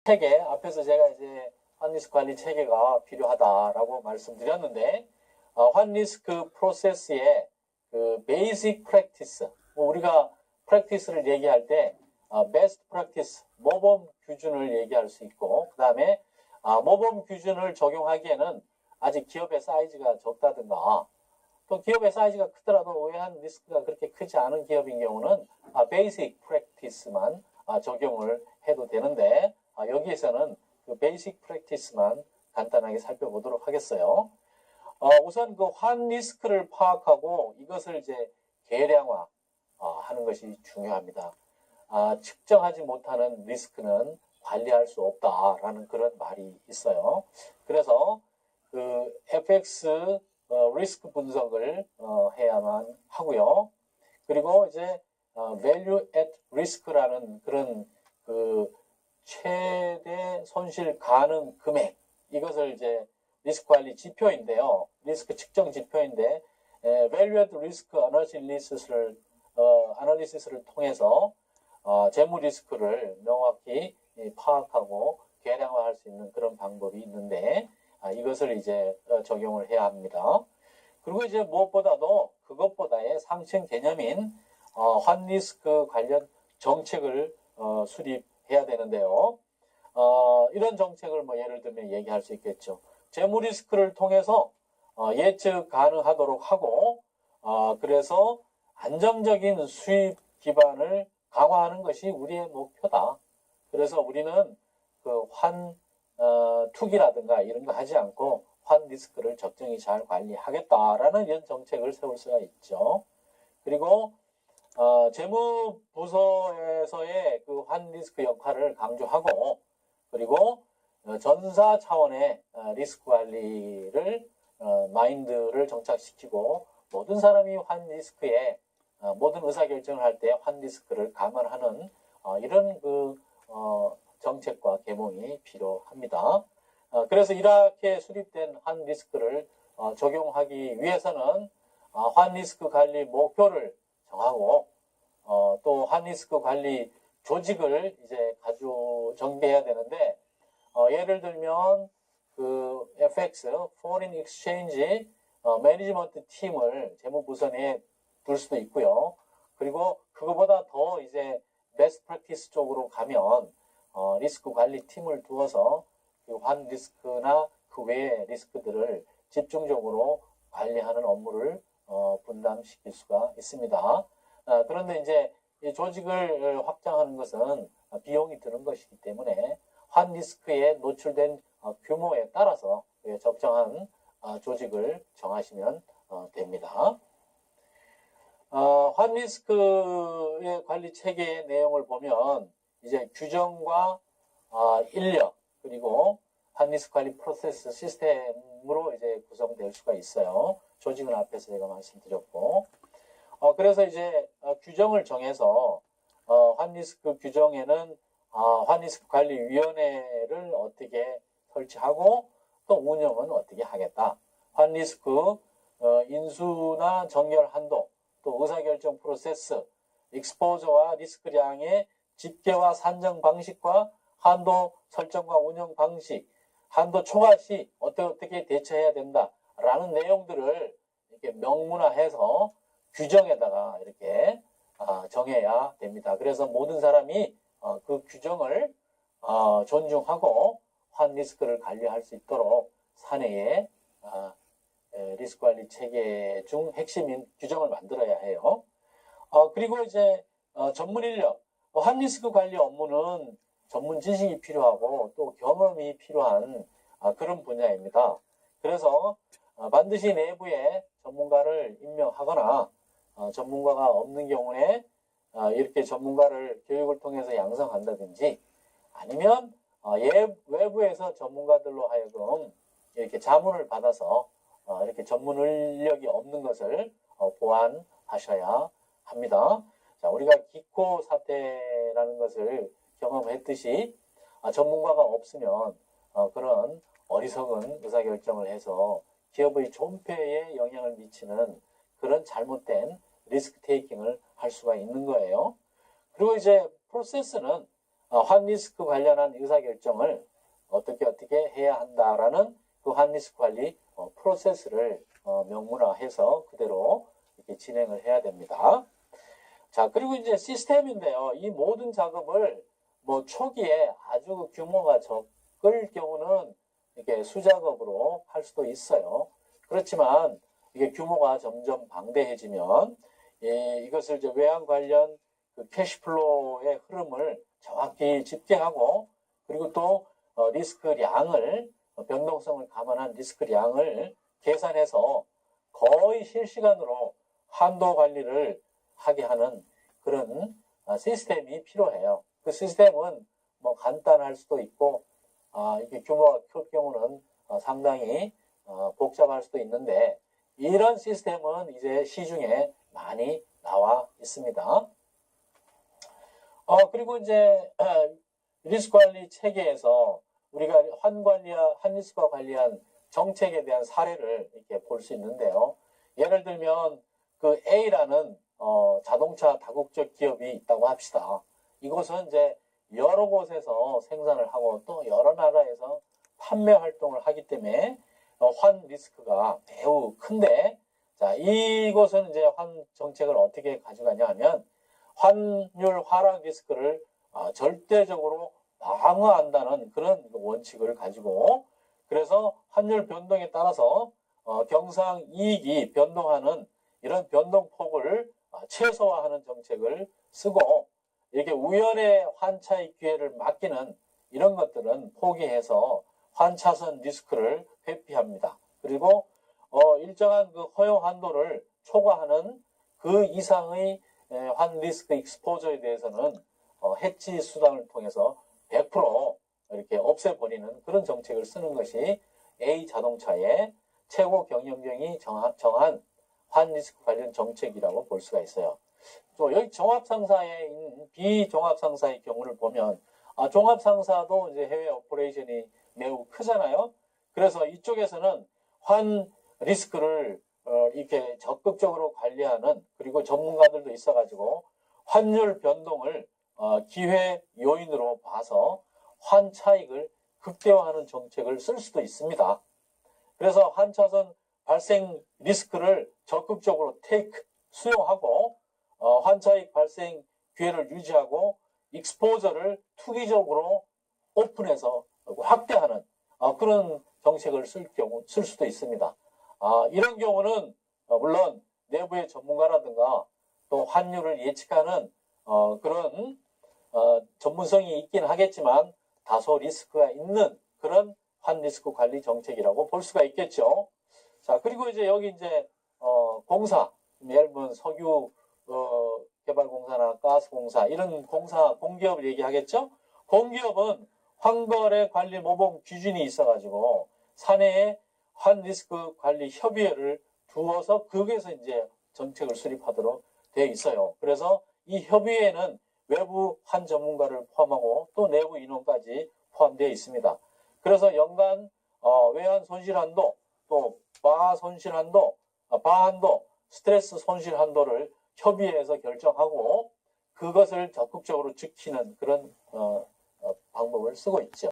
체계, 앞에서 제가 이제 환리스크 관리 체계가 필요하다라고 말씀드렸는데, 환리스크 프로세스의 그 베이직 프랙티스, 우리가 프랙티스를 얘기할 때 베스트 프랙티스, 모범 규준을 얘기할 수 있고, 그 다음에 모범 규준을 적용하기에는 아직 기업의 사이즈가 적다든가, 또 기업의 사이즈가 크더라도 오해한 리스크가 그렇게 크지 않은 기업인 경우는 베이직 프랙티스만 적용을 해도 되는데, 여기에서는 그 베이직 프랙티스만 간단하게 살펴보도록 하겠어요. 우선 그 환 리스크를 파악하고 이것을 이제 계량화 하는 것이 중요합니다. 측정하지 못하는 리스크는 관리할 수 없다라는 그런 말이 있어요. 그래서 그 FX 리스크 분석을 해야만 하고요. 그리고 이제 value at risk라는 그런 그 최대 손실 가능 금액, 이것을 이제 리스크 관리 지표인데요. 리스크 측정 지표인데 value at risk 아널리시스를 통해서 재무 리스크를 명확히 파악하고 계량화할 수 있는 그런 방법이 있는데 이것을 이제 적용을 해야 합니다. 그리고 이제 무엇보다도 그것보다의 상층 개념인 환 리스크 관련 정책을 수립해야 되는데요. 이런 정책을 뭐 예를 들면 얘기할 수 있겠죠. 재무 리스크를 통해서 예측 가능하도록 하고 그래서 안정적인 수입 기반을 강화하는 것이 우리의 목표다. 그래서 우리는 그 투기라든가 이런 거 하지 않고 환 리스크를 적정히 잘 관리하겠다라는 이런 정책을 세울 수가 있죠. 그리고 재무부서에서의 그 환 리스크 역할을 강조하고, 그리고 전사 차원의 리스크 관리를 마인드를 정착시키고 모든 사람이 환 리스크에 모든 의사결정을 할 때 환 리스크를 감안하는 이런 그 정책과 계몽이 필요합니다. 그래서 이렇게 수립된 환 리스크를 적용하기 위해서는 환 리스크 관리 목표를 정하고 또 환 리스크 관리 조직을 이제 정비해야 되는데 예를 들면 그 FX Foreign Exchange 매니지먼트 팀을 재무부서 내에 둘 수도 있고요. 그리고 그거보다 더 이제 베스트 프랙티스 쪽으로 가면 리스크 관리 팀을 두어서 그 환 리스크나 그 외의 리스크들을 집중적으로 관리하는 업무를 분담시킬 수가 있습니다. 그런데 이제 이 조직을 확장하는 것은 비용이 드는 것이기 때문에 환 리스크에 노출된 규모에 따라서 적정한 조직을 정하시면 됩니다. 환 리스크의 관리 체계의 내용을 보면 이제 규정과 인력 그리고 환 리스크 관리 프로세스 시스템으로 이제 구성될 수가 있어요. 조직은 앞에서 제가 말씀드렸고, 그래서 이제 규정을 정해서 환 리스크 규정에는 환 리스크 관리 위원회를 어떻게 설치하고 또 운영은 어떻게 하겠다. 환 리스크 인수나 정결 한도, 또 의사결정 프로세스, 익스포저와 리스크량의 집계와 산정 방식과 한도 설정과 운영 방식, 한도 초과 시 어떻게 대처해야 된다라는 내용들을 이렇게 명문화해서 규정에다가 이렇게 정해야 됩니다. 그래서 모든 사람이 그 규정을 존중하고 환 리스크를 관리할 수 있도록 사내에 리스크 관리 체계 중 핵심인 규정을 만들어야 해요. 그리고 이제 전문 인력, 환 리스크 관리 업무는 전문 지식이 필요하고 또 경험이 필요한 그런 분야입니다. 그래서 반드시 내부에 전문가를 임명하거나 전문가가 없는 경우에 이렇게 전문가를 교육을 통해서 양성한다든지 아니면 외부에서 전문가들로 하여금 이렇게 자문을 받아서 이렇게 전문 인력이 없는 것을 보완하셔야 합니다. 자, 우리가 기코 사태라는 것을 경험했듯이 전문가가 없으면 그런 어리석은 의사결정을 해서 기업의 존폐에 영향을 미치는 그런 잘못된 리스크 테이킹을 할 수가 있는 거예요. 그리고 이제 프로세스는 환리스크 관련한 의사결정을 어떻게 해야 한다라는 그 환리스크 관리 프로세스를 명문화해서 그대로 이렇게 진행을 해야 됩니다. 자, 그리고 이제 시스템인데요. 이 모든 작업을 뭐 초기에 아주 규모가 적을 경우는 이렇게 수작업으로 할 수도 있어요. 그렇지만 이게 규모가 점점 방대해지면 이것을 이제 외환 관련 그 캐시플로우의 흐름을 정확히 집계하고 그리고 또 리스크량을 변동성을 감안한 리스크량을 계산해서 거의 실시간으로 한도 관리를 하게 하는 그런 시스템이 필요해요. 그 시스템은 뭐 간단할 수도 있고 이게 규모가 클 경우는 상당히 복잡할 수도 있는데 이런 시스템은 이제 시중에 많이 나와 있습니다. 그리고 이제 리스크 관리 체계에서 우리가 환리스크와 관리한 정책에 대한 사례를 이렇게 볼 수 있는데요. 예를 들면 그 A라는 자동차 다국적 기업이 있다고 합시다. 이곳은 이제 여러 곳에서 생산을 하고 또 여러 나라에서 판매 활동을 하기 때문에 환 리스크가 매우 큰데, 자, 이곳은 이제 환 정책을 어떻게 가져가냐 하면 환율 하락 리스크를 절대적으로 방어한다는 그런 원칙을 가지고, 그래서 환율 변동에 따라서 경상 이익이 변동하는 이런 변동폭을 최소화하는 정책을 쓰고, 이렇게 우연의 환차익 기회를 맡기는 이런 것들은 포기해서 환차선 리스크를 회피합니다. 그리고 일정한 그 허용 한도를 초과하는 그 이상의 환 리스크 익스포저에 대해서는 해치 수단을 통해서 100% 이렇게 없애버리는 그런 정책을 쓰는 것이 A 자동차의 최고 경영경이 정한 환 리스크 관련 정책이라고 볼 수가 있어요. 또 여기 종합상사에 있는 비종합상사의 경우를 보면 종합상사도 이제 해외 오퍼레이션이 매우 크잖아요. 그래서 이쪽에서는 환 리스크를 이렇게 적극적으로 관리하는 그리고 전문가들도 있어가지고 환율 변동을 기회 요인으로 봐서 환 차익을 극대화하는 정책을 쓸 수도 있습니다. 그래서 환차선 발생 리스크를 적극적으로 수용하고 환차익 발생 기회를 유지하고 익스포저를 투기적으로 오픈해서 확대하는 그런 정책을 쓸 수도 있습니다. 이런 경우는 물론 내부의 전문가라든가 또 환율을 예측하는 그런 전문성이 있긴 하겠지만 다소 리스크가 있는 그런 환 리스크 관리 정책이라고 볼 수가 있겠죠. 자, 그리고 이제 여기 이제 공사, 예를 들면 석유 개발공사나 가스공사 이런 공기업을 얘기하겠죠. 공기업은 환거래 관리 모범 기준이 있어가지고 사내에 환 리스크 관리 협의회를 두어서 거기에서 이제 정책을 수립하도록 되어 있어요. 그래서 이 협의회는 외부 환 전문가를 포함하고 또 내부 인원까지 포함되어 있습니다. 그래서 연간 외환 손실 한도, 또 바한도, 스트레스 손실 한도를 협의회에서 결정하고 그것을 적극적으로 지키는 그런 방법을 쓰고 있죠.